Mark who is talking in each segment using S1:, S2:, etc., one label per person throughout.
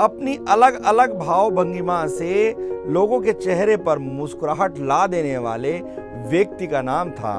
S1: अपनी अलग अलग भाव भंगिमा से लोगों के चेहरे पर मुस्कुराहट ला देने वाले व्यक्ति का नाम था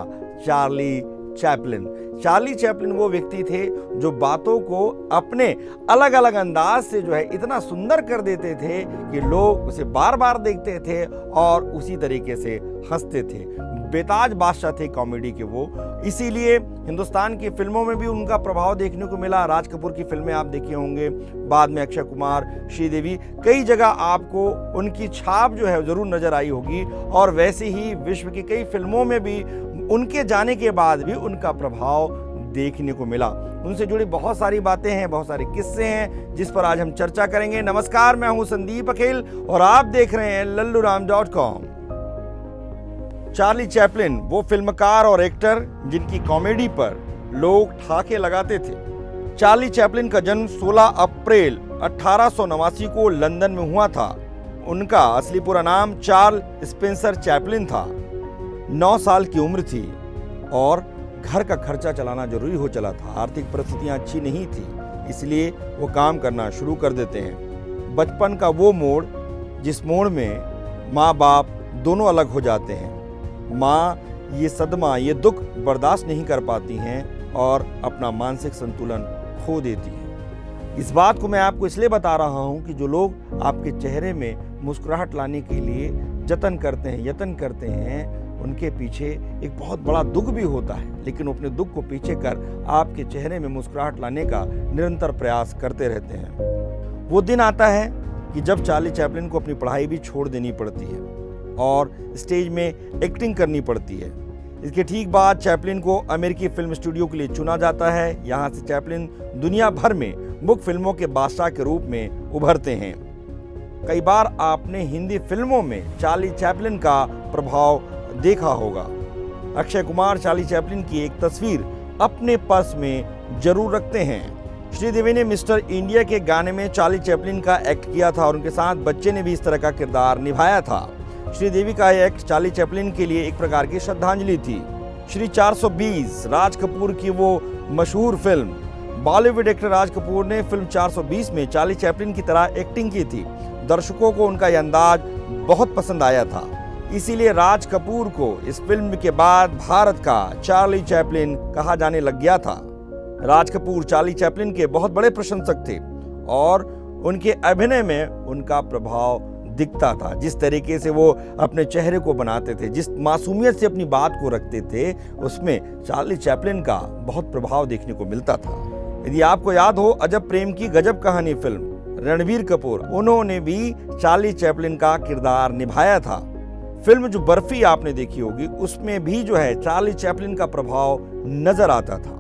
S1: चार्ली चैपलिन। चार्ली चैपलिन वो व्यक्ति थे जो बातों को अपने अलग अलग अंदाज से जो है इतना सुंदर कर देते थे कि लोग उसे बार बार देखते थे और उसी तरीके से हंसते थे। बेताज बादशाह थे कॉमेडी के वो, इसीलिए हिंदुस्तान की फिल्मों में भी उनका प्रभाव देखने को मिला। राज कपूर की फिल्में आप देखे होंगे, बाद में अक्षय कुमार, श्रीदेवी, कई जगह आपको उनकी छाप जो है जरूर नजर आई होगी। और वैसे ही विश्व की कई फिल्मों में भी उनके जाने के बाद भी उनका प्रभाव देखने को मिला। उनसे जुड़ी बहुत सारी बातें हैं, बहुत सारे किस्से हैं जिस पर आज हम चर्चा करेंगे। नमस्कार, मैं हूं संदीप अखिल और आप देख रहे हैं लल्लूराम.com। चार्ली चैपलिन वो फिल्मकार और एक्टर जिनकी कॉमेडी पर लोग ठाके लगाते थे। चार्ली चैपलिन का जन्म 16 अप्रैल 1889 को लंदन में हुआ था। उनका असली पूरा नाम चार्ल्स स्पेंसर चैपलिन था। 9 साल की उम्र थी और घर का खर्चा चलाना जरूरी हो चला था। आर्थिक परिस्थितियां अच्छी नहीं थी, इसलिए वो काम करना शुरू कर देते हैं। बचपन का वो मोड़ जिस मोड़ में माँ बाप दोनों अलग हो जाते हैं। माँ ये सदमा, ये दुख बर्दाश्त नहीं कर पाती हैं और अपना मानसिक संतुलन खो देती हैं। इस बात को मैं आपको इसलिए बता रहा हूँ कि जो लोग आपके चेहरे में मुस्कुराहट लाने के लिए यत्न करते हैं, उनके पीछे एक बहुत बड़ा दुख भी होता है, लेकिन अपने दुख को पीछे कर आपके चेहरे में मुस्कुराहट लाने का निरंतर प्रयास करते रहते हैं। वो दिन आता है कि जब चार्ली चैपलिन को अपनी पढ़ाई भी छोड़ देनी पड़ती है और स्टेज में एक्टिंग करनी पड़ती है। इसके ठीक बाद चैपलिन को अमेरिकी फिल्म स्टूडियो के लिए चुना जाता है। यहाँ से चैपलिन दुनिया भर में मुख्य फिल्मों के बादशाह के रूप में उभरते हैं। कई बार आपने हिंदी फिल्मों में चार्ली चैपलिन का प्रभाव देखा होगा। अक्षय कुमार चार्ली चैपलिन की एक तस्वीर अपने पर्स में जरूर रखते हैं। श्रीदेवी ने मिस्टर इंडिया के गाने में चार्ली चैपलिन का एक्ट किया था और उनके साथ बच्चे ने भी इस तरह का किरदार निभाया था। श्रीदेवी का एक्ट चार्ली चैपलिन के लिए एक प्रकार की श्रद्धांजलि थी। श्री 420 राज कपूर की वो मशहूर फिल्म, बॉलीवुड एक्टर राज कपूर ने फिल्म 420 में चार्ली चैपलिन की तरह एक्टिंग की थी। दर्शकों को उनका यह अंदाज बहुत पसंद आया था, इसीलिए राज कपूर को इस फिल्म के बाद भारत का चार्ली चैपलिन कहा जाने लग गया था। राज कपूर चार्ली चैपलिन के बहुत बड़े प्रशंसक थे और उनके अभिनय में उनका प्रभाव दिखता था। जिस तरीके से वो अपने चेहरे को बनाते थे, जिस मासूमियत से अपनी बात को रखते थे, उसमें चार्ली चैपलिन का बहुत प्रभाव देखने को मिलता था। यदि आपको याद हो, अजब प्रेम की गजब कहानी फिल्म, रणबीर कपूर, उन्होंने भी चार्ली चैपलिन का किरदार निभाया था। फिल्म जो बर्फी आपने देखी होगी, उसमें भी जो है चार्ली चैपलिन का प्रभाव नजर आता था।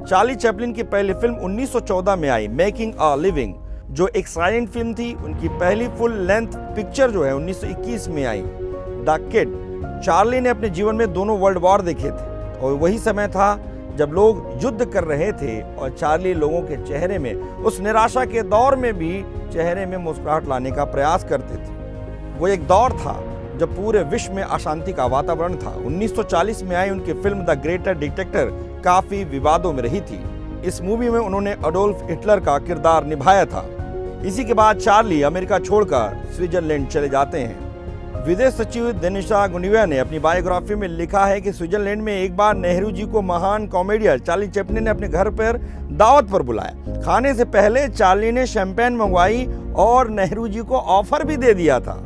S1: चार्ली चैपलिन की पहली फिल्म 1914 में आई, मेकिंग अ लिविंग, जो एक साइलेंट फिल्म थी। उनकी पहली फुल लेंथ पिक्चर जो है 1921 में आई, द किड। चार्ली ने अपने जीवन में दोनों वर्ल्ड वॉर देखे थे और वही समय था जब लोग युद्ध कर रहे थे और चार्ली लोगों के चेहरे में उस निराशा के दौर में भी चेहरे में मुस्कुराहट लाने का प्रयास करते थे। वो एक दौर था जब पूरे विश्व में अशांति का वातावरण था। 1940 में आई उनकी फिल्म द ग्रेटर डिक्टेटर काफी विवादों में रही थी। इस मूवी में उन्होंने अडोल्फ हिटलर का किरदार निभाया था। इसी के बाद चार्ली अमेरिका छोड़कर स्विट्जरलैंड चले जाते हैं। विदेश सचिव देनिशा गुनिया ने अपनी बायोग्राफी में लिखा है कि स्विट्जरलैंड में एक बार नेहरू जी को महान कॉमेडियन चार्ली चैपलिन ने अपने घर पर दावत पर बुलाया। खाने से पहले चार्ली ने शैंपेन मंगवाई और नेहरू जी को ऑफर भी दे दिया था।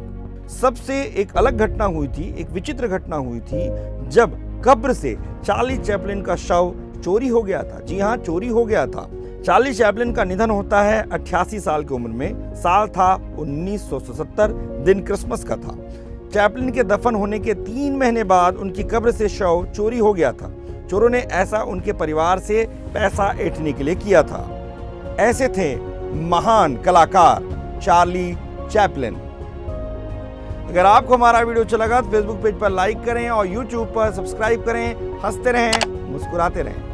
S1: सबसे एक अलग घटना हुई थी, एक विचित्र घटना हुई थी, जब कब्र से चार्ली चैपलिन का शव चोरी हो गया था। जी हाँ, चोरी हो गया था। चार्ली चैपलिन का निधन होता है 88 साल की उम्र में। साल था 1977, दिन क्रिसमस का था। चैपलिन के दफन होने के 3 महीने बाद उनकी कब्र से शव चोरी हो गया था। चोरों ने ऐसा उनके परिवार से पैसा ऐंठने के लिए किया था। ऐसे थे महान कलाकार चार्ली चैपलिन। अगर आपको हमारा वीडियो अच्छा लगा तो फेसबुक पेज पर लाइक करें और यूट्यूब पर सब्सक्राइब करें। हंसते रहें, मुस्कुराते रहें।